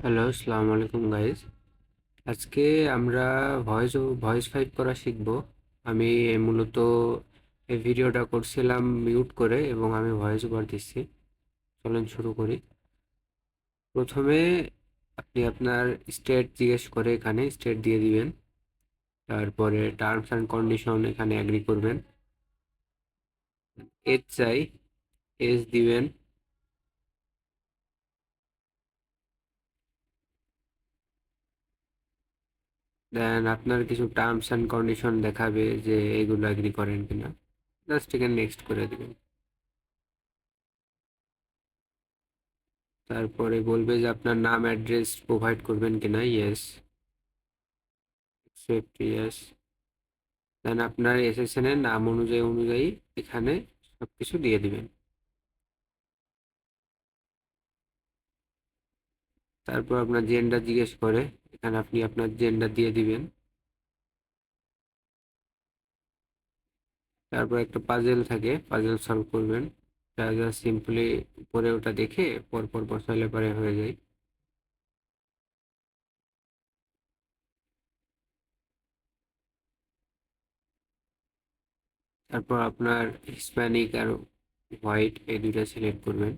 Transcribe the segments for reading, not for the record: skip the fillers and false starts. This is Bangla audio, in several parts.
হ্যালো, আসসালামু আলাইকুম গাইস। আজকে আমরা ভয়েস ফাইট করা শিখব। আমি মূলত এই ভিডিওটা করছিলাম মিউট করে এবং আমি ভয়েস ওভার দিচ্ছি। চলেন শুরু করি। প্রথমে আপনি আপনার স্টেট জিজ্ঞেস করে এখানে স্টেট দিয়ে দিবেন। তারপরে টার্মস অ্যান্ড কন্ডিশন এখানে এগ্রি করবেন। এজ চাই, এজ দিবেন। দেন আপনার কিছু টার্মস অ্যান্ড কন্ডিশন দেখাবে যে এগুলো এগ্রি করেন কিনা। জাস্ট এখানে নেক্সট করে দিবেন। তারপরে বলবে যে আপনার নাম অ্যাড্রেস প্রোভাইড করবেন কিনা। Yes, accept, yes. দেন আপনার এসএসএন এর নাম অনুযায়ী এখানে সবকিছু দিয়ে দিবেন। তারপর আপনার জেন্ডার জিজ্ঞেস করে, এখানে আপনি আপনার জেন্ডার দিয়ে দিবেন। তারপর একটা পাজেল থাকে, পাজেল সলভ করবেন। জাস্ট সিম্পলি উপরে ওটা দেখে পরপর বসালে পরে হয়ে যায়। তারপর আপনার হিস্প্যানিক আর হোয়াইট এই দুইটা সিলেক্ট করবেন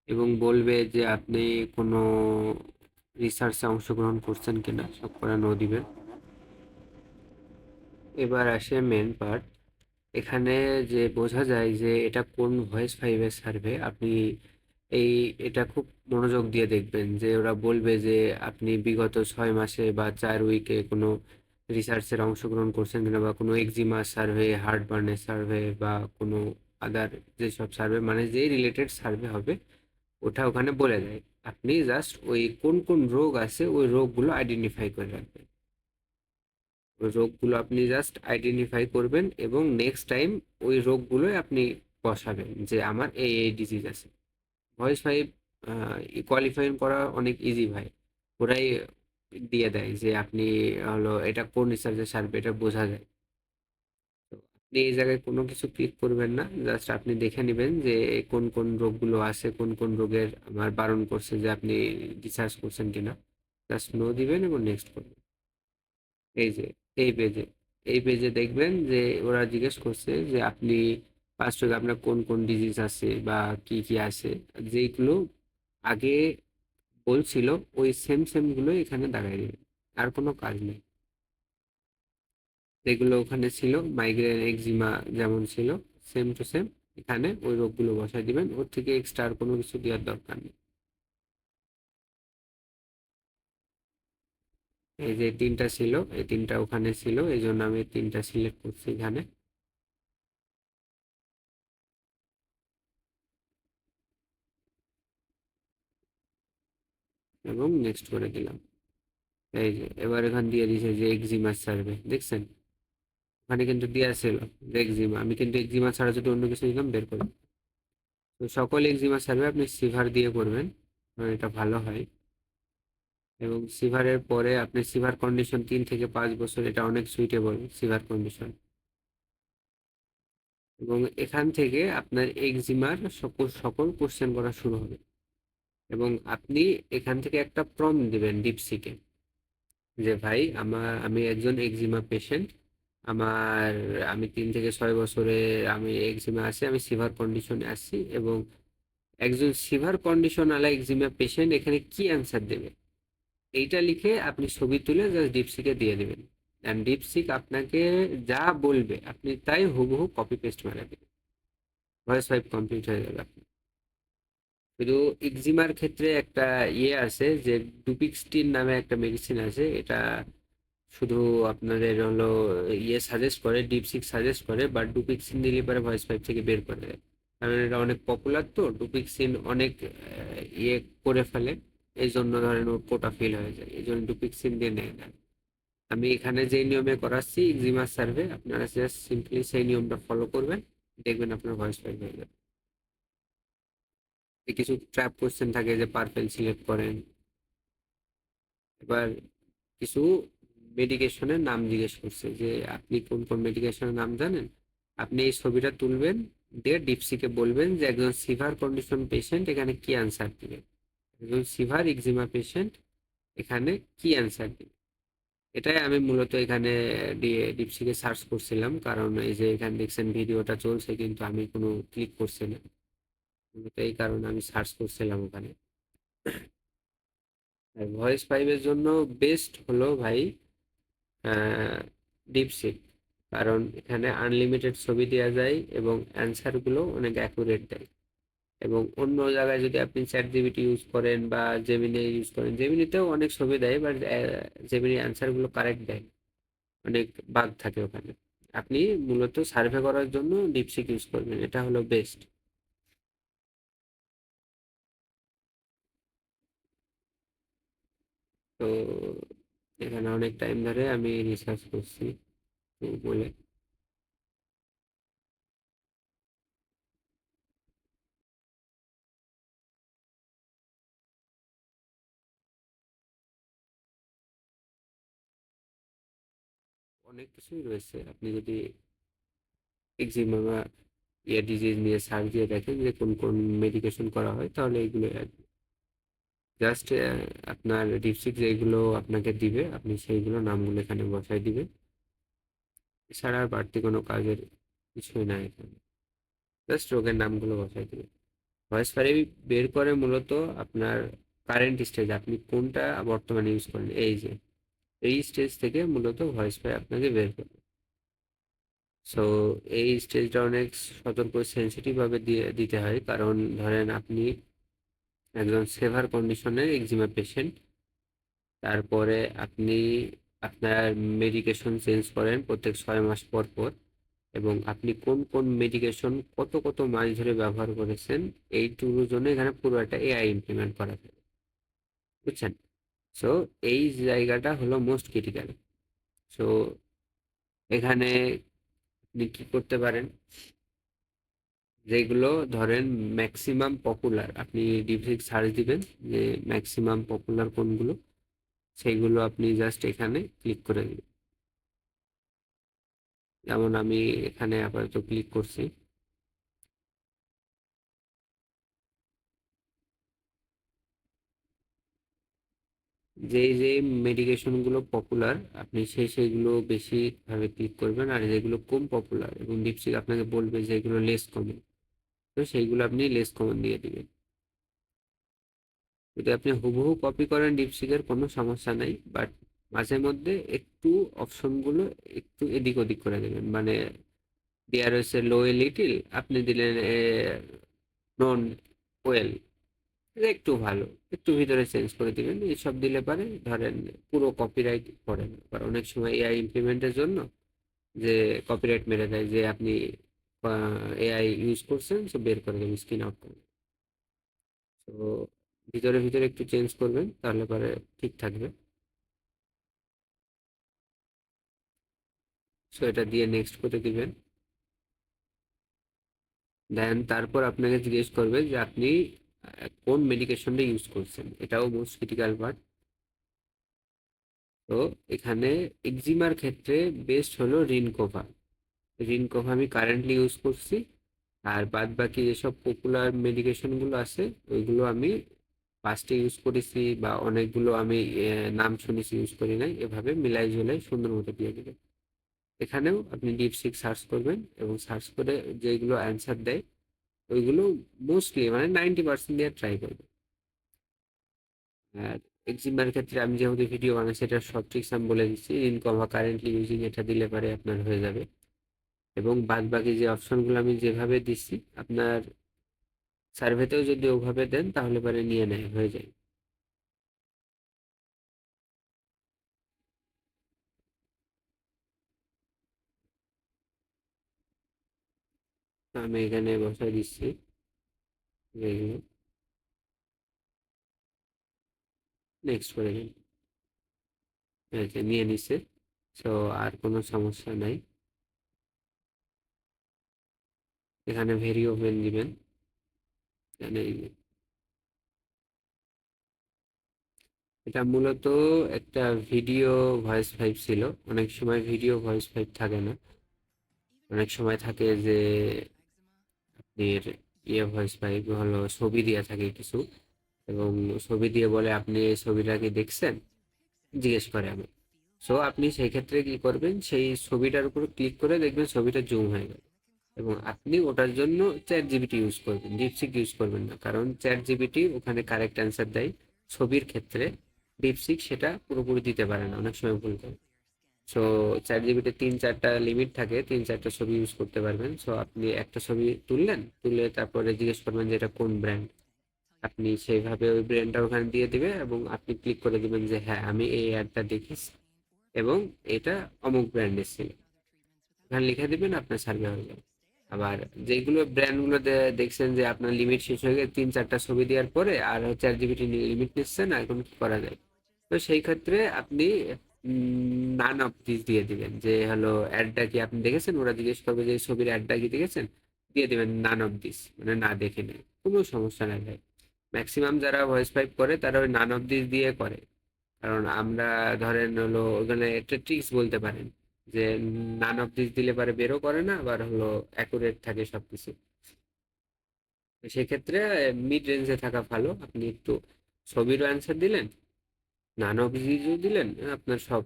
এবং বলবে যে আপনি কোনো রিসার্চে অংশগ্রহণ করছেন কিনা, সব করা নো দিবেন। এবার আসে মেন পার্ট। এখানে যে বোঝা যায় যে এটা কোন ভয়েস ফাইভের সার্ভে, আপনি এই এটা খুব মনোযোগ দিয়ে দেখবেন যে ওরা বলবে যে আপনি বিগত 6 মাসে বা 4 উইকে কোনো রিসার্চের অংশগ্রহণ করছেন কিনা, বা কোনো এক্সিমা সার্ভে, হার্ট বার্নের সার্ভে, বা কোনো আদার যেসব সার্ভে মানে যেই রিলেটেড সার্ভে হবে ওটা ওখানে বলে দেয়। আপনি জাস্ট ওই কোন কোন রোগ আছে ওই রোগগুলো আইডেন্টিফাই করে রাখবেন। ওই রোগগুলো আপনি জাস্ট আইডেন্টিফাই করবেন এবং নেক্সট টাইম ওই রোগগুলোই আপনি বসাবেন যে আমার এই এই ডিজিজ আছে। ভয়েস ফাইভ কোয়ালিফাই করা অনেক ইজি ভাই। ওরাই দিয়ে দেয় যে আপনি হলো এটা কোন রিসার্চের সার্ভে, এটা বোঝা যায়। তো আপনি এই জায়গায় কোনো কিছু ক্লিক করবেন না, জাস্ট আপনি দেখে নেবেন যে কোন কোন রোগগুলো আছে, কোন কোন রোগের আমার বারণ করছে যে আপনি রিসার্চ করছেন কিনা। জাস্ট নো দিবেন এবং নেক্সট করবেন। এই যে এই পেজে এই পেজে দেখবেন যে ওরা জিজ্ঞেস করছে যে আপনি ফার্স্ট আপনার কোন কোন ডিজিজ আছে বা কি কি আছে, যেগুলো আগে বলছিল ওই সেম সেম গুলো এখানে দাঁড়ায় দিবেন। আর কোনো কাজ নেই। যেগুলো ওখানে ছিল মাইগ্রেন এক্সিমা যেমন ছিল সেম টু সেম এখানে ওই রোগগুলো বসায় দিবেন। ওর থেকে এক্সট্রা আর কোনো কিছু দেওয়ার দরকার নেই। এই যে তিনটা ছিল, এই তিনটা ওখানে ছিল, এই জন্য আমি তিনটা সিলেক্ট করছি এখানে এবং নেক্সট করে দিলাম। এই যে এবার এখান দিয়ে দিছে যে এক্সিমা সার্ভে, দেখছেন ওখানে কিন্তু দেওয়া ছিল যে এক্সিমা। আমি কিন্তু এক্সিমা ছাড়া যদি অন্য কিছু দিলাম বের করে। তো সকল এক্সিমা সার্ভে আপনি সিভার দিয়ে করবেন, এটা ভালো হয়। এবং সিভারের পরে আপনি সিভার কন্ডিশন 3 থেকে 5 বছর, এটা অনেক সুইটেবল সিভার কন্ডিশন। এবং এখান থেকে আপনার এক্সিমার সকল সকল কোশ্চেন করা শুরু হবে। এবং আপনি এখান থেকে একটা প্রম্পট দিবেন ডিপসিকে যে ভাই আমি একজন এক্সিমা পেশেন্ট। আমার আমি 3 থেকে 6 বছরে আমি এক্সিমা আছে, আমি সিভার কন্ডিশনে আছি এবং একজন সিভার কন্ডিশন আলা এক্সিমা পেশেন্ট এখানে কি অ্যান্সার দেবে এইটা লিখে আপনি ছবি তুলে জাস্ট ডিপসিকে দিয়ে দেবেন। অ্যান্ড ডিপসিক আপনাকে যা বলবে আপনি তাই হুবহু কপি পেস্ট মেরে দেবেন। ভয়েস ফাইভ কমপ্লিট হয়ে যাবে আপনার। শুধু এক্সিমার ক্ষেত্রে একটা ইয়ে আছে যে ডুপিক্সটিন নামে একটা মেডিসিন আছে, এটা শুধু আপনাদের হলো ইয়ে সাজেস্ট করে, ডিপসিক সাজেস্ট করে, বাট ডুপিক্সিন দিলে পরে ভয়েস ফাইভ থেকে বের করে দেয়। কারণ এটা অনেক পপুলার, তো ডুপিক্সিন অনেক ইয়ে করে ফেলে। এই জন্য ধরেন ওর কোটা ফিল হয়ে যায়, এই জন্য ডুপিক্সিন দিয়ে নেয় না। আমি এখানে যে নিয়মে করাচ্ছি এক্সিমার সার্ভে, আপনারা জাস্ট সিম্পলি সেই নিয়মটা ফলো করবেন, দেখবেন আপনার ভয়েস ফাইভ হয়ে যাবে। কিছু ট্র্যাপ কোশ্চেন থাকে যে পারপেল সিলেক্ট করেন। এবার কিছু মেডিকেশনের নাম জিজ্ঞেস করছে যে আপনি কোন কোন মেডিকেশনের নাম জানেন। আপনি এই ছবিটা তুলবেন, দিয়ে ডিপসিকে বলবেন যে একজন সিভার কন্ডিশন পেশেন্ট এখানে কি অ্যান্সার দিবে। একজন সিভার এক্সিমা পেশেন্ট এখানে কি অ্যান্সার দিবে। এটাই আমি মূলত এখানে দিয়ে ডিপসিকে সার্চ করছিলাম, কারণ এই যে এখানে দেখছেন ভিডিওটা চলছে কিন্তু আমি কোনো ক্লিক করছি না। মূলত এই কারণে আমি সার্চ করছিলাম ওখানে। আর ভয়েস ফাইভের জন্য বেস্ট হলো ভাই ডিপসিক, কারণ এখানে আনলিমিটেড ছবি দেওয়া যায় এবং অ্যান্সারগুলো অনেক অ্যাকুরেট দেয়। এবং অন্য জায়গায় যদি আপনি চ্যাট জিপিটি ইউজ করেন বা জেমিনি ইউজ করেন, জেমিনিতেও অনেক ছবি দেয় বাট জেমিনি অ্যান্সারগুলো কারেক্ট দেয়, অনেক বাগ থাকে ওখানে। আপনি মূলত সার্ভে করার জন্য ডিপসিক ইউজ করবেন, এটা হলো বেস্ট। তো এখানে অনেক টাইম ধরে আমি রিসার্চ করছি, তো বলে অনেক কিছুই রয়েছে। আপনি যদি এক্সিমা বা ইয়ার ডিজিজ নিয়ে সার্চ দিয়ে দেখেন যে কোন কোন মেডিকেশন করা হয়, তাহলে এগুলো জাস্ট আপনার ডিপসিক যেগুলো আপনাকে দিবে আপনি সেইগুলো নামগুলো এখানে বসাই দিবেন। এছাড়া আর বাড়তি কোনো কাজের কিছুই নাই এখানে, জাস্ট রোগের নামগুলো বসাই দিবেন। ভয়েস ফাইল বের করে মূলত আপনার কারেন্ট স্টেজ, আপনি কোনটা বর্তমানে ইউজ করেন, এই যে এই স্টেজ থেকে মূলত ভয়েস ফাইল আপনাকে বের করবে। সো এই স্টেজটা অনেক সতর্ক সেন্সিটিভ ভাবে দিয়ে দিতে হয়, কারণ ধরেন আপনি একজন সেভার কন্ডিশনের এক্সিমা পেশেন্ট, তারপরে আপনি আপনার মেডিকেশন চেঞ্জ করেন প্রত্যেক 6 মাস পর পর, এবং আপনি কোন কোন মেডিকেশন কত কত মাস ধরে ব্যবহার করেছেন, এইটুকুর জন্য এখানে পুরো একটা এআই ইমপ্লিমেন্ট করা থাকে, বুঝছেন। সো এই জায়গাটা হলো মোস্ট ক্রিটিক্যাল। সো এখানে আপনি কি করতে পারেন, যেগুলো ধরেন ম্যাক্সিমাম পপুলার, আপনি ডিপসিক সার্চ দিবেন যে ম্যাক্সিমাম পপুলার কোনগুলো, সেইগুলো আপনি জাস্ট এখানে ক্লিক করে দিবেন। যেমন আমি এখানে আপাতত ক্লিক করছি। যেই যে মেডিকেশন গুলো পপুলার আপনি সেইগুলো বেশি ভাবে ক্লিক করবেন, আর যেগুলো কম পপুলার এবং ডিপসিক আপনাকে বলবে যে এগুলো লেস কমন, তো সেইগুলো আপনি লেস কমন দিয়ে দিবেন। যদি আপনি হুবহু কপি করেন ডিপসিকের কোনো সমস্যা নাই, বাট মাঝে মধ্যে একটু অপশনগুলো একটু এদিক ওদিক করে দেবেন, মানে দেয়া রয়েছে লো এ লিটিল, আপনি দিলেন নন ওয়েল, একটু ভালো, একটু ভিতরে চেঞ্জ করে দিবেন, এইসব দিলে পারে ধরেন পুরো কপিরাইট পড়ে না, কারণ অনেক সময় এআই ইমপ্লিমেন্টের জন্য যে কপিরাইট মেরে দেয় যে আপনি এআই ইউজ করছেন, সো বের করে দেবেন, স্ক্রিন আউট করে। তো ভিতরে ভিতরে একটু চেঞ্জ করবেন, তাহলে পরে ঠিক থাকবে। সো এটা দিয়ে নেক্সট করে দিবেন। দেন তারপর আপনাকে জিজ্ঞেস করবে যে আপনি কোন মেডিকেশনটা ইউজ করছেন, এটাও মোস্ট ক্রিটিক্যাল পার্ট। তো এখানে এক্সিমার ক্ষেত্রে বেস্ট হলো রিনকোভা। রিনকোভা আমি কারেন্টলি ইউজ করছি, আর বাদ বাকি যেসব পপুলার মেডিকেশনগুলো আছে ওইগুলো আমি ফার্স্টে ইউজ করেছি, বা অনেকগুলো আমি নাম শুনেছি ইউজ করি নাই, এভাবে মিলাই ঝুলাই সুন্দর মতো দিয়ে দেবেন। এখানেও আপনি ডিপসিক সার্চ করবেন এবং সার্চ করে যেগুলো অ্যান্সার দেয় ওইগুলো মোস্টলি মানে 90% দিয়ে ট্রাই করবেন। আর এক্সিমার ক্ষেত্রে আমি যেহেতু ভিডিও বানাচ্ছি এটা সব ট্রিক্স আমি বলে দিচ্ছি, ইনকমা কারেন্টলি ইউজিং এটা দিলে পারে আপনার হয়ে যাবে। এবং বাদ বাকি যে অপশনগুলো আমি যেভাবে দিচ্ছি আপনার সার্ভেতেও যদি ওভাবে দেন তাহলে পরে নিয়ে নেয়, হয়ে যায়। তো আমি এখানে বসাই দিচ্ছি নেক্সট করে দিন, এই যে নিয়ে নিছে। সো আর কোনো সমস্যা নাই। এখানে ভেরি ওপেন দিবেন। এখানে এই যে, এটা মূলত একটা ভিডিও ভয়েস ফাইল ছিল। অনেক সময় ভিডিও ভয়েস ফাইল থাকে না, অনেক সময় থাকে যে আপনার ইয়ে ভয়েস ফাইল হলো ছবি দেওয়া থাকে কিছু, এবং ছবি দিয়ে বলে আপনি এই ছবিটা কি দেখছেন, জিজ্ঞেস করে আমি। সো আপনি সেই ক্ষেত্রে কি করবেন, সেই ছবিটার উপর ক্লিক করে দেখবেন ছবিটা জুম হয়ে গেল। এবং আপনি ওটার জন্য চ্যাট জিপিটি ইউজ করবেন, ডিপসিক ইউজ করবেন না, কারণ চ্যাট জিপিটি ওখানে কারেক্ট অ্যান্সার দেয় ছবির ক্ষেত্রে। ডিপসিক সেটা পুরোপুরি দিতে পারে না, অনেক সময় ভুল করে। সো চ্যাট জিপিটি 3-4টা লিমিট থাকে, 3-4টা ছবি ইউজ করতে পারবেন। সো আপনি একটা ছবি তুললেন, তুলে তারপরে জিজ্ঞেস করবেন যে এটা কোন ব্র্যান্ড। আপনি সেইভাবে ওই ব্র্যান্ডটা ওখানে দিয়ে দিবে এবং আপনি ক্লিক করে দিবেন যে হ্যাঁ আমি এই অ্যাডটা দেখেছি এবং এটা অমুক ব্র্যান্ডের ছিল। ওখানে লিখে দিবেন, আপনার সার্ভে হয়ে যাবে। আবার যেগুলো ব্র্যান্ডগুলো দেখছেন যে আপনার লিমিট শেষ হয়ে গেছে 3-4টা ছবি দেওয়ার পরে, আর হচ্ছে চ্যাট লিমিট নিচ্ছে না, এখন কি করা যায়? তো সেই ক্ষেত্রে আপনি নান অফ দিস দিয়ে দিবেন, যে হলো অ্যাডটা কি আপনি দেখেছেন, ওরা জিজ্ঞেস করবে যে এই ছবির অ্যাডটা কি দেখেছেন, দিয়ে দিবেন নান অফ দিস, মানে না দেখে নেই, কোনো সমস্যা নাই ভাই। ম্যাক্সিমাম যারা ভয়েস পাইপ করে তারা ওই নান অফ দিস দিয়ে করে। কারণ আমরা ধরেন হলো ওখানে একটা ট্রিক্স বলতে পারেন যে নান অফ দিস দিলে পারে বেরো করে না, আবার হলো অ্যাকুরেট থাকে সবকিছু। তো সেক্ষেত্রে মিড রেঞ্জে থাকা ভালো। আপনি একটু ছবিরও অ্যান্সার দিলেন, নান অফ দিসও দিলেন, আপনার সব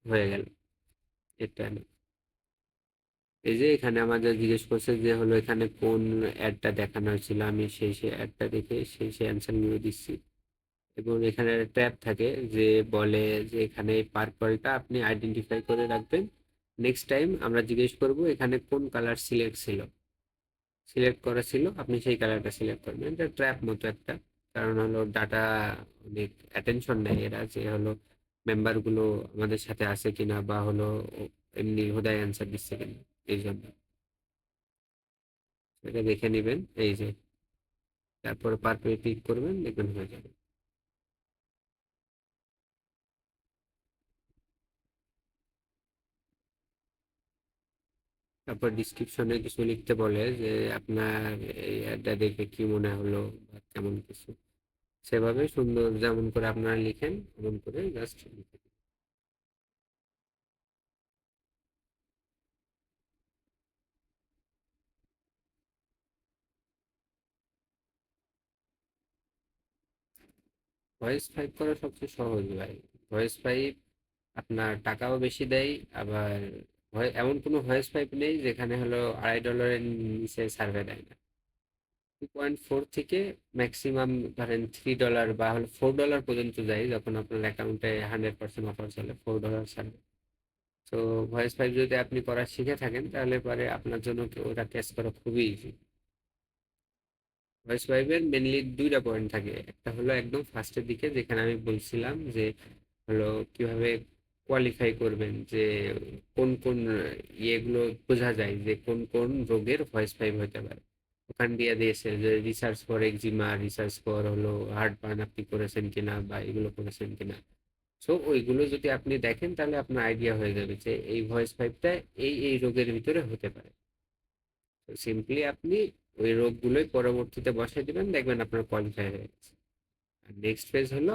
হয়ে গেল। এটা না। এই যে এখানে আমাদের জিজ্ঞেস করছে যে হলো এখানে কোন অ্যাডটা দেখানো হয়েছিল, আমি সেই অ্যাডটা দেখে সেই অ্যান্সার নিয়ে দিচ্ছি। এবং এখানে ট্যাব থাকে যে বলে যে এখানে পার্পলটা আপনি আইডেন্টিফাই করে রাখবেন। নেক্সট টাইম আমরা জিজ্ঞেস করব এখানে কোন কালার সিলেক্ট করা ছিল, আপনি সেই কালারটা সিলেক্ট করবেন। এটা ট্র্যাপ মতো একটা, কারণ হলো ডাটা অনেক অ্যাটেনশন নেয় এরা, যে হলো মেম্বার গুলো আমাদের সাথে আছে কিনা বা হলো এমনি হোদায় অ্যান্সার দিচ্ছে কিনা, এই জন্য এটা দেখে নেবেন। এই যে তারপরে পার্পল ক্লিক করবেন, দেখবেন হয়ে যাবে। তারপর ডিসক্রিপশনে কিছু লিখতে বলে যে আপনার এই অ্যাডটা দেখে কি মনে হলো বা কেমন কিছু, সেভাবে সুন্দর যেমন করে আপনারা লিখেন এমন করে জাস্ট লিখে দিন। ভয়েস ফাইভ করা সবচেয়ে সহজ ভাই। ভয়েস ফাইভ আপনার টাকাও বেশি দেয়। আবার এমন কোনো ভয়েস ফাইভ নেই যেখানে হলো $2.5 নিচে সার্ভে দেয় না। 2.4 থেকে ম্যাক্সিমাম ধরেন $3 বা হলো $4 পর্যন্ত যায়, যখন আপনার অ্যাকাউন্টে 100% অফার চলে $4 সার্ভে। তো ভয়েস ফাইভ যদি আপনি করা শিখে থাকেন তাহলে পরে আপনার জন্য ওটা ক্যাচ করা খুবই ইজি। ভয়েস ফাইভের মেনলি দুইটা পয়েন্ট থাকে, একটা হলো একদম ফার্স্টের দিকে যেখানে আমি বলছিলাম যে হলো কিভাবে কোয়ালিফাই করবেন, যে কোন কোন ইয়েগুলো বোঝা যায় যে কোন কোন রোগের ভয়েস ফাইভ হতে পারে। ওখান দিয়ে দিয়েছে যে রিসার্চ ফর এক্সিমা, রিসার্চ ফর হলো হার্ট বার্ন আপনি করেছেন কিনা বা এগুলো করেছেন কিনা। সো ওইগুলো যদি আপনি দেখেন তাহলে আপনার আইডিয়া হয়ে যাবে যে এই ভয়েস ফাইভটা এই রোগের ভিতরে হতে পারে। সিম্পলি আপনি ওই রোগগুলোই পরবর্তীতে বসাই দিবেন, দেখবেন আপনার কোয়ালিফাই হয়ে গেছে। আর নেক্সট ফেজ হলো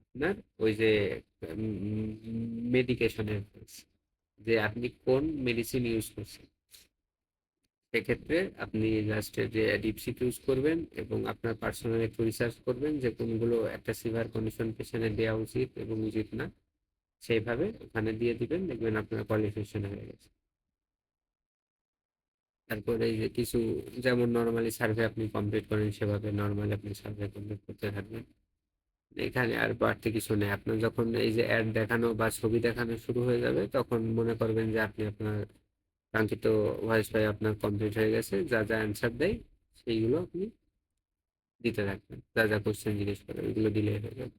আপনার ওই যে মেডিকেশনের ফেজ, যে আপনি কোন মেডিসিন ইউজ করছেন। সেক্ষেত্রে আপনি জাস্ট যে ডিপসিক ইউজ করবেন এবং আপনার পার্সোনাল একটু রিসার্চ করবেন যে কোনগুলো একটা সিভিয়ার কন্ডিশন পেশেন্টে দেওয়া উচিত এবং উচিত না, সেইভাবে ওখানে দিয়ে দিবেন, দেখবেন আপনার কোয়ালিফিকেশন হয়ে গেছে। তারপরে এই যে কিছু যেমন নর্মালি সার্ভে আপনি কমপ্লিট করেন সেভাবে নর্মালি আপনি সার্ভে কমপ্লিট করতে থাকবেন। এখানে আর বাড়তি কিছু নেই। আপনার যখন এই যে অ্যাড দেখানো বা ছবি দেখানো শুরু হয়ে যাবে তখন মনে করবেন যে আপনি আপনার কাঙ্ক্ষিত ভয়েস পাই আপনার কমপ্লিট হয়ে গেছে। যা যা অ্যান্সার দেয় সেইগুলো আপনি দিতে থাকবেন, যা যা কোশ্চেন জিজ্ঞেস করে ওইগুলো দিলে হয়ে যাবে।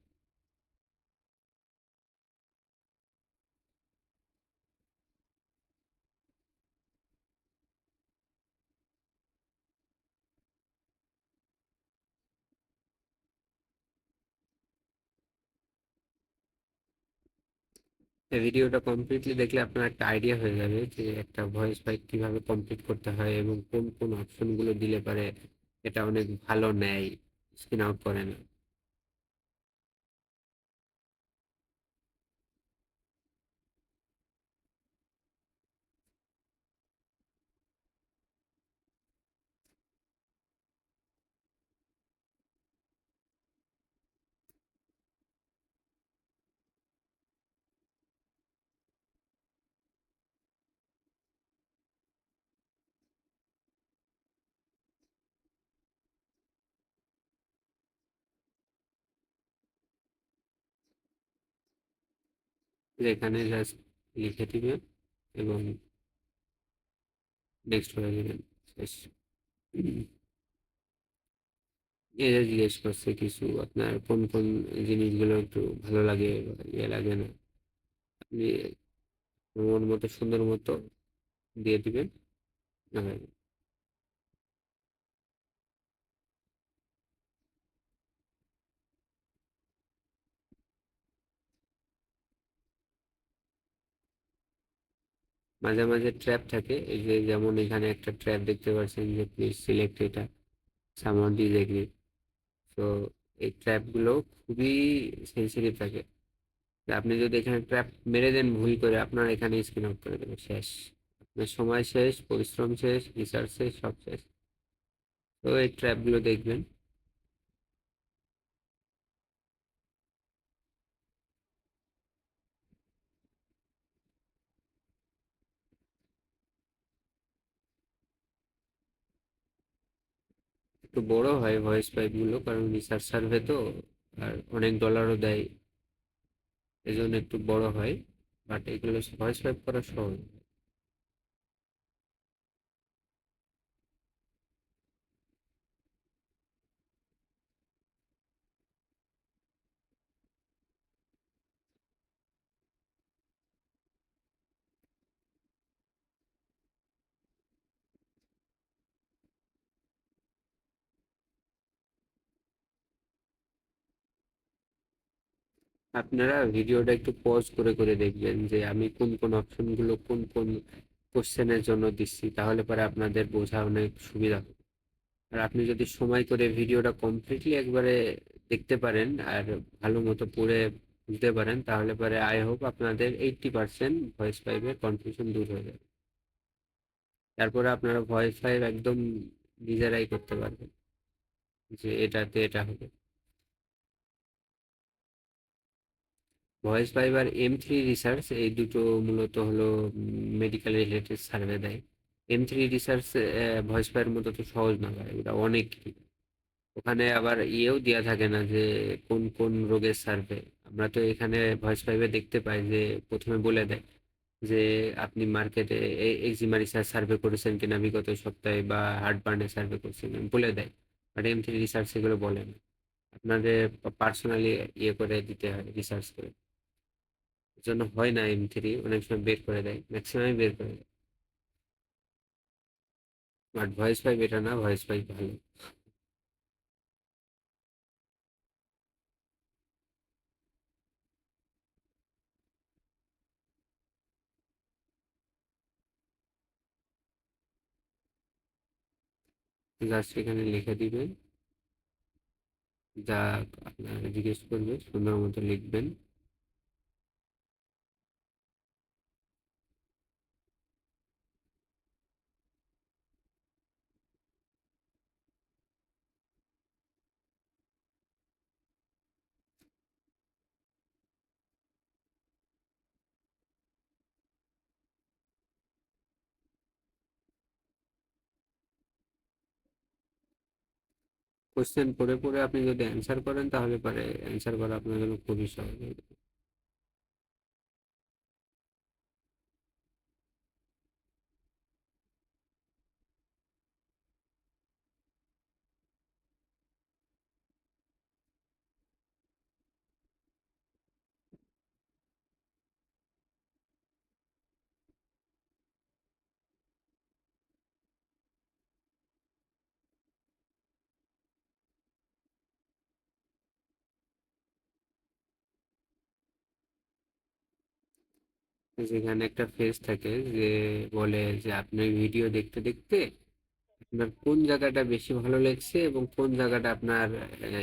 এই ভিডিওটা কমপ্লিটলি দেখলে আপনার একটা আইডিয়া হয়ে যাবে যে একটা ভয়েস ফাইল কিভাবে কমপ্লিট করতে হয় এবং কোন কোন অপশনগুলো দিলে পারে এটা অনেক ভালো নেয়, স্ক্রিন আউট করে না। এখানে জাস্ট লিখে দিবেন এবং নেক্সট করে দিবেন, শেষ। এই যে জিজ্ঞেস করছে কিছু আপনার কোন কোন জিনিসগুলো একটু ভালো লাগে বা ইয়ে লাগে না, আপনি মন মতো সুন্দর মতো দিয়ে দিবেন। আর মাঝে মাঝে ট্র্যাপ থাকে, এই যে যেমন এখানে একটা ট্র্যাপ দেখতে পাচ্ছেন যে প্লিজ সিলেক্ট এটা সামন ডিসএগ্রি। তো এই ট্র্যাপগুলো খুবই সেন্সিটিভ থাকে। তা আপনি যদি এখানে ট্র্যাপ মেরে দেন ভুল করে, আপনার এখানে স্ক্রিন আউট করে দেবে, শেষ। আপনার সময় শেষ, পরিশ্রম শেষ, রিসার্চ শেষ, সব শেষ। তো এই ট্র্যাপগুলো দেখবেন। একটু বড় হয় ভয়েস পাইপগুলো, কারণ রিসার্চ সার্ভে তো, আর অনেক ডলারও দেয়, এই জন্য একটু বড় হয়। বাট এগুলো ভয়েস পাইপ করা সহজ। আপনারা ভিডিওটা একটু পজ করে করে দেখবেন যে আমি কোন কোন অপশনগুলো কোন কোন কোশ্চেনের জন্য দিচ্ছি, তাহলে পরে আপনাদের বোঝা অনেক সুবিধা হবে। আর আপনি যদি সময় করে ভিডিওটা কমপ্লিটলি একবারে দেখতে পারেন আর ভালো মতো পড়ে বুঝতে পারেন, তাহলে পরে আই হোপ আপনাদের 80% ভয়েস ফাইভের কনফিউশন দূর হয়ে যাবে। তারপরে আপনারা ভয়েস ফাইভ একদম নিজেরাই করতে পারবেন যে এটাতে এটা হবে। ভয়েস ফাইভ আর M3 রিসার্চ এই দুটো মূলত হলো মেডিকেল রিলেটেড সার্ভে দেয়। M3 রিসার্চ ভয়েস ফাইভের মতো তো সহজ না ভাই, ওটা অনেক। ওখানে আবার ইয়েও দেওয়া থাকে না যে কোন কোন রোগের সার্ভে। আমরা তো এখানে ভয়েস ফাইভে দেখতে পাই যে প্রথমে বলে দেয় যে আপনি মার্কেটে এক্সিমা রিসার্চ সার্ভে করেছেন কিনা বিগত সপ্তাহে, বা হার্ট বার্নের সার্ভে করেছেন বলে দেয়। বাট M3 রিসার্চ এগুলো বলে না, আপনাদের পার্সোনালি ইয়ে করে দিতে হয়, রিসার্চ করে। এর জন্য হয় না, M3 অনেক সময় বের করে দেয়, ম্যাক্সিমামই বের করে দেয়। বাট ভয়েস ফাইভ এটা না, ভয়েস ফাইভ ভালো। জাস্ট এখানে লিখে দিবেন যা আপনার জিজ্ঞেস করবে, সুন্দর মতো লিখবেন। কোশ্চেন পড়ে পড়ে আপনি যদি অ্যান্সার করেন, তাহলে পরে অ্যান্সার করা আপনার জন্য খুবই সহজ হয়ে যাবে। যেখানে একটা ফেজ থাকে যে বলে যে আপনি ভিডিও দেখতে দেখতে আপনার কোন জায়গাটা বেশি ভালো লেগেছে এবং কোন জায়গাটা আপনার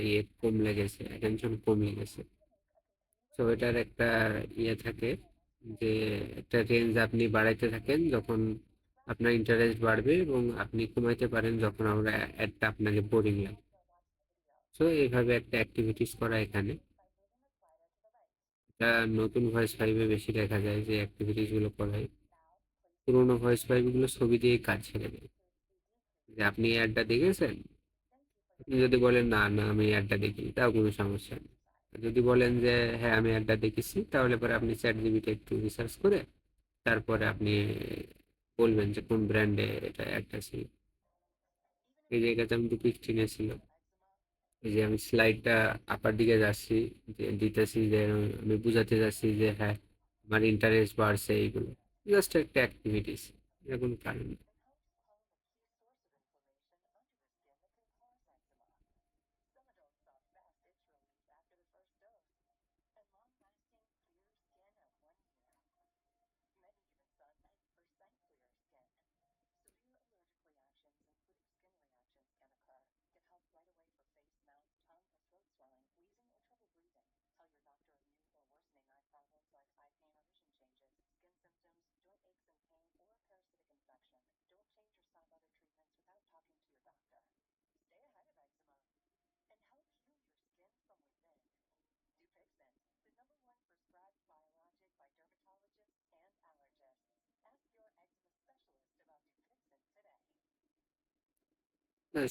ইয়ে কম লেগেছে, অ্যাটেনশন কম লেগেছে। তো এটার একটা ইয়ে থাকে যে একটা রেঞ্জ আপনি বাড়াইতে থাকেন যখন আপনার ইন্টারেস্ট বাড়বে, এবং আপনি কমাইতে পারেন যখন আমরা অ্যাডটা আপনাকে বোরিং লাগে। তো এইভাবে একটা অ্যাক্টিভিটিস করা এখানে। এটা নতুন ভয়েস ফাইভে বেশি দেখা যায় যে অ্যাক্টিভিটিস গুলো করায়। পুরোনো ভয়েস ফাইভ গুলো ছবি দিয়ে কাজ ছেড়ে দেয়, যে আপনি অ্যাডটা দেখেছেন। আপনি যদি বলেন না না আমি অ্যাডটা দেখিনি, তাও কোনো সমস্যা নেই। যদি বলেন যে হ্যাঁ আমি অ্যাডটা দেখেছি, তাহলে পরে আপনি চ্যাট জিপিটি একটু রিসার্চ করে তারপরে আপনি বলবেন যে কোন ব্র্যান্ডে এটা অ্যাডটা ছিল। এই জায়গাতে আমি 216 ছিল। এই যে আমি স্লাইডটা আপার দিকে যাচ্ছি, যে দিতেছি যে আমি বুঝাতে যাচ্ছি যে হ্যাঁ আমার ইন্টারেস্ট বাড়ছে এইগুলো, জাস্ট একটা অ্যাক্টিভিটিস, এটা কোনো কারণ না।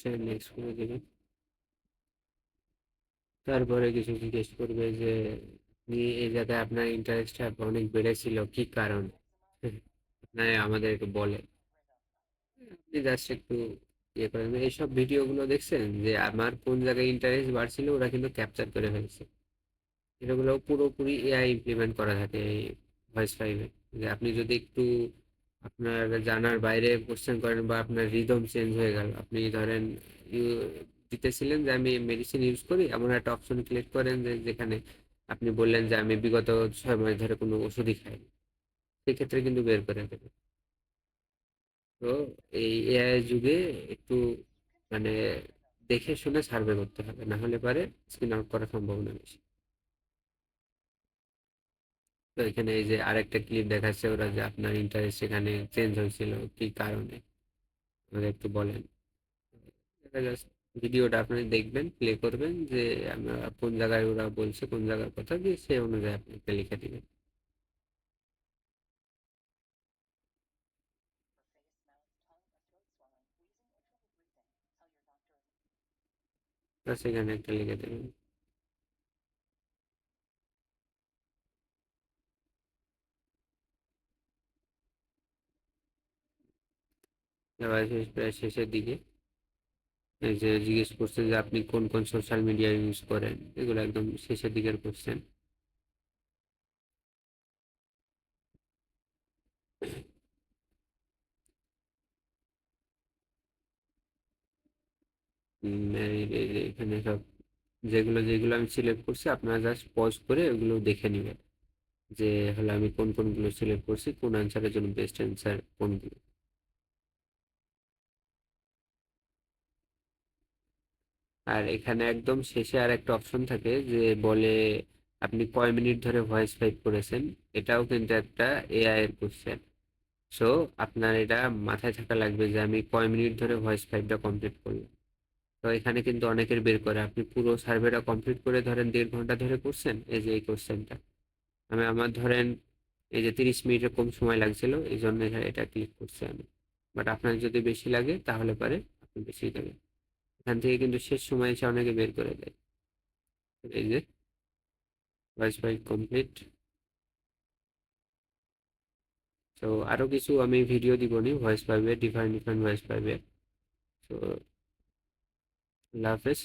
সে নেক্সট করে দেবে, তারপরে কিছু জিজ্ঞেস করবে যে আপনি এই জায়গায় আপনার ইন্টারেস্টটা অনেক বেড়েছিল কি কারণ, আপনার আমাদের একটু বলে। আপনি জাস্ট একটু ইয়ে করেন, এইসব ভিডিওগুলো দেখছেন যে আমার কোন জায়গায় ইন্টারেস্ট বাড়ছিল, ওরা কিন্তু ক্যাপচার করে ফেলছে। এগুলো পুরোপুরি এআই ইমপ্লিমেন্ট করা থাকে এই ভয়েস ফাইভে। যে আপনি যদি একটু আপনার জানার বাইরে কোশ্চেন করেন বা আপনার রিদম চেঞ্জ হয়ে গেল, আপনি ধরেন দিতেছিলেন যে আমি মেডিসিন ইউজ করি, এমন একটা অপশন ক্লিক করেন যে যেখানে আপনি বললেন যে আমি বিগত 6 মাস ধরে কোনো ওষুধই খাইনি, সেক্ষেত্রে কিন্তু বের করে দেবে। তো এই এআই যুগে একটু মানে দেখে শুনে সার্ভে করতে হবে, না হলে পারে স্ক্রিন আউট করার সম্ভাবনা বেশি। তো এখানে এই যে আরেকটা ক্লিপ দেখাচ্ছে ওরা, যে আপনার ইন্টারেস্ট সেখানে চেঞ্জ হয়েছিল কি কারণে, আমাকে একটু বলেন। এটা জাস্ট ভিডিওটা আপনি দেখবেন, প্লে করবেন যে আমরা কোন জায়গায় ওরা বলছে, কোন জায়গার কথা দিয়ে সেই অনুযায়ী আপনি একটা লিখে দিবেন। তো সেখানে একটা লিখে দেবেন। এবার প্রায় শেষের দিকে এই যে জিজ্ঞেস করছেন যে আপনি কোন কোন সোশ্যাল মিডিয়া ইউজ করেন, এগুলো একদম শেষের দিকের কোশ্চেন। এই যে এখানে সব যেগুলো যেগুলো আমি সিলেক্ট করছি, আপনারা জাস্ট পজ করে ওগুলো দেখে নেবেন যে হলো আমি কোন কোনগুলো সিলেক্ট করছি, কোন অ্যান্সারের জন্য বেস্ট অ্যান্সার কোনগুলো। আর এখানে একদম শেষে আর একটা অপশন থাকে যে বলে আপনি কয় মিনিট ধরে ভয়েস টাইপ করেছেন, এটাও কিন্তু একটা এআই এর কোশ্চেন। সো আপনার এটা মাথায় থাকা লাগবে যে আমি কয় মিনিট ধরে ভয়েস ফাইভটা কমপ্লিট করলাম। তো এখানে কিন্তু অনেকের বের করে, আপনি পুরো সার্ভেটা কমপ্লিট করে ধরেন 1.5 ঘন্টা ধরে করছেন, এই যে এই কোশ্চেনটা আমি আমার ধরেন এই যে 30 মিনিটের কম সময় লাগছিল, এই জন্য এখানে এটা ক্লিক করছি আমি। বাট আপনার যদি বেশি লাগে তাহলে পারে আপনি বেশি দেবেন। এখান থেকে কিন্তু শেষ সময় এসে অনেকে বের করে দেয়। এই যে ভয়েস ফাইল কমপ্লিট। তো আরো কিছু আমি ভিডিও দিব নি ভয়েস পাইবে, ডিফারেন্ট ডিফারেন্ট ভয়েস পাইবে। তো আল্লাহ হাফেজ।